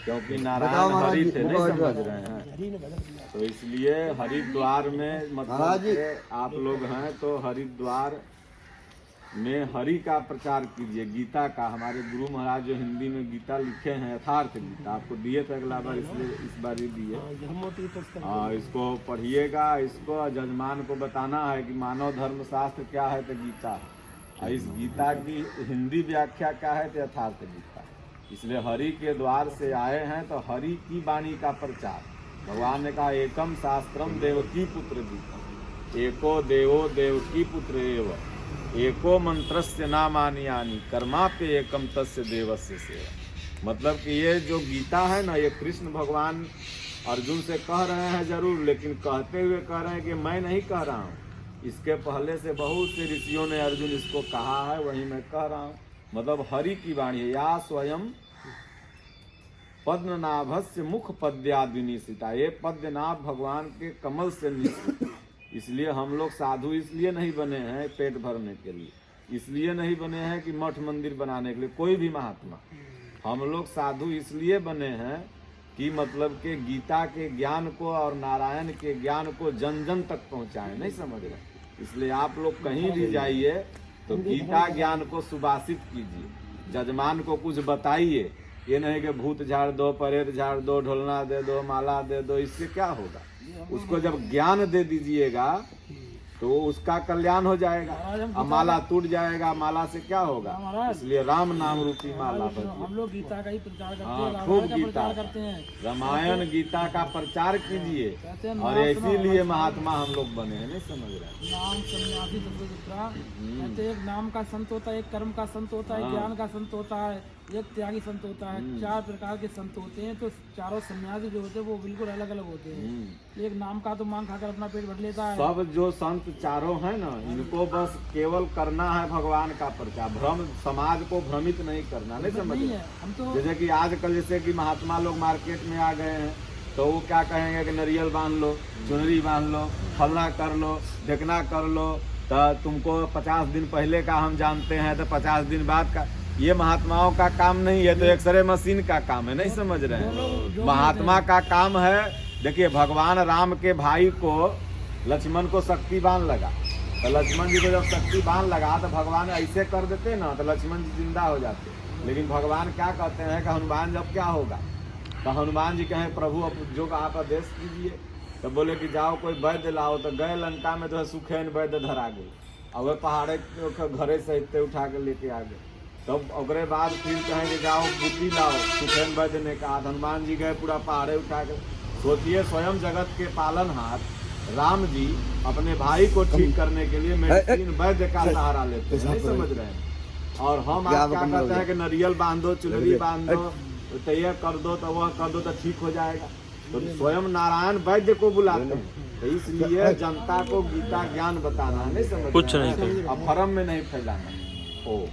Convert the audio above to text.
क्योंकि नारायण हरि थे, नहीं समझ रहे हैं। तो इसलिए हरिद्वार में मतलब आप लोग हैं तो हरिद्वार में हरि का प्रचार कीजिए, गीता का। हमारे गुरु महाराज जो हिंदी में गीता लिखे हैं, यथार्थ गीता, आपको दिए थे अगला बार, इसलिए इस बार ही दिए। इसको पढ़िएगा, इसको जजमान को बताना है कि मानव धर्म शास्त्र क्या है, तो गीता है। और इस गीता की हिंदी व्याख्या क्या है, तो यथार्थ गीता। इसलिए हरि के द्वार से आए हैं तो हरि की वाणी का प्रचार। भगवान ने कहा एकम शास्त्रम देवकी पुत्र गीता, एको देवो देवकी पुत्र एव, एको मंत्रस्य नामानि यानि कर्माप्य एकम तस्य देवस्य सेवा। मतलब कि ये जो गीता है ना, ये कृष्ण भगवान अर्जुन से कह रहे हैं जरूर, लेकिन कहते हुए कह रहे हैं कि मैं नहीं कह रहा हूँ, इसके पहले से बहुत से ऋषियों ने अर्जुन इसको कहा है, वही मैं कह रहा हूँ। मतलब हरि की वाणी है। या स्वयं पद्मनाभस्य मुख पद्यादिनिशिता, ये पद्मनाभ भगवान के कमल से निश्चित। इसलिए हम लोग साधु इसलिए नहीं बने हैं पेट भरने के लिए, इसलिए नहीं बने हैं कि मठ मंदिर बनाने के लिए, कोई भी महात्मा। हम लोग साधु इसलिए बने हैं कि मतलब के गीता के ज्ञान को और नारायण के ज्ञान को जन जन तक पहुंचाएं, नहीं समझ रहे। इसलिए आप लोग कहीं भी जाइए तो गीता ज्ञान को सुभाषित कीजिए, जजमान को कुछ बताइए। ये नहीं कि भूत झाड़ दो, परेत झाड़ दो, ढोलना दे दो, माला दे दो, इससे क्या होगा। उसको जब ज्ञान दे दीजिएगा तो उसका कल्याण हो जाएगा। अब माला टूट जाएगा, माला से क्या होगा। इसलिए राम नाम रूपी माला हम लोग गीता का ही प्रचार करते हैं, खूब गीता करते हैं, रामायण गीता का प्रचार कीजिए। और इसीलिए महात्मा हम लोग बने हैं, नहीं समझ रहे। नाम सन्यासी कहते हैं, एक नाम का संत होता है, एक कर्म का संत होता है, ज्ञान का संत होता है, एक त्यागी संत होता है। 4 प्रकार के संत होते हैं। तो चारों सन्यासी जो होते हैं वो बिल्कुल अलग अलग होते हैं। एक नाम का तो मांग खाकर अपना पेट भर लेता है। सब जो संत चारों हैं ना, इनको बस केवल करना है भगवान का प्रचार, भ्रम समाज को भ्रमित नहीं करना, नहीं समझ रहे। हम तो जैसे कि आजकल जैसे कि महात्मा लोग मार्केट में आ गए हैं तो वो क्या कहेंगे कि नारियल बांध लो, चुनरी बांध लो, फलना कर लो, ढकना कर लो, तो तुमको 50 दिन पहले का हम जानते हैं तो 50 दिन बाद का। ये महात्माओं का काम नहीं है, तो एक्सरे मशीन का काम है, नहीं समझ रहे हैं। महात्मा का काम है, देखिए भगवान राम के भाई को लक्ष्मण को शक्तिबान लगा, तो लक्ष्मण जी को जब शक्तिबान लगा तो भगवान ऐसे कर देते ना तो लक्ष्मण जी जिंदा हो जाते। लेकिन भगवान क्या कहते हैं कि हनुमान जब क्या होगा, तो हनुमान जी कहें प्रभु अब जो आप आदेश कीजिए। तो बोले कि जाओ कोई वैद्य लाओ, तो गए लंका में जो है सुखेन वैद्य धरा गए, और वह पहाड़े घरे सहित उठा के लेके आ गए। तब अगले बाद फिर कहेंगे जाओ बुद्धि लाओ, सुखेन वैद्य ने कहा, हनुमान जी गए पूरा पहाड़े उठा के। सोचिए स्वयं जगत के पालनहार राम जी अपने भाई को ठीक करने के लिए मेडिसिन वैद्य का सहारा लेते हैं, नहीं समझ रहे हैं। और हम आप क्या कहते हैं कि नारियल बांधो, चुनरी बांधो, तो ये कर दो, तो वह कर दो तो ठीक हो जाएगा। तो स्वयं नारायण वैद्य को बुलाते हैं। तो इसलिए जनता को गीता ज्ञान बताना, नहीं समझ, कुछ नहीं, अब फर्म में नहीं फैलाना। ओ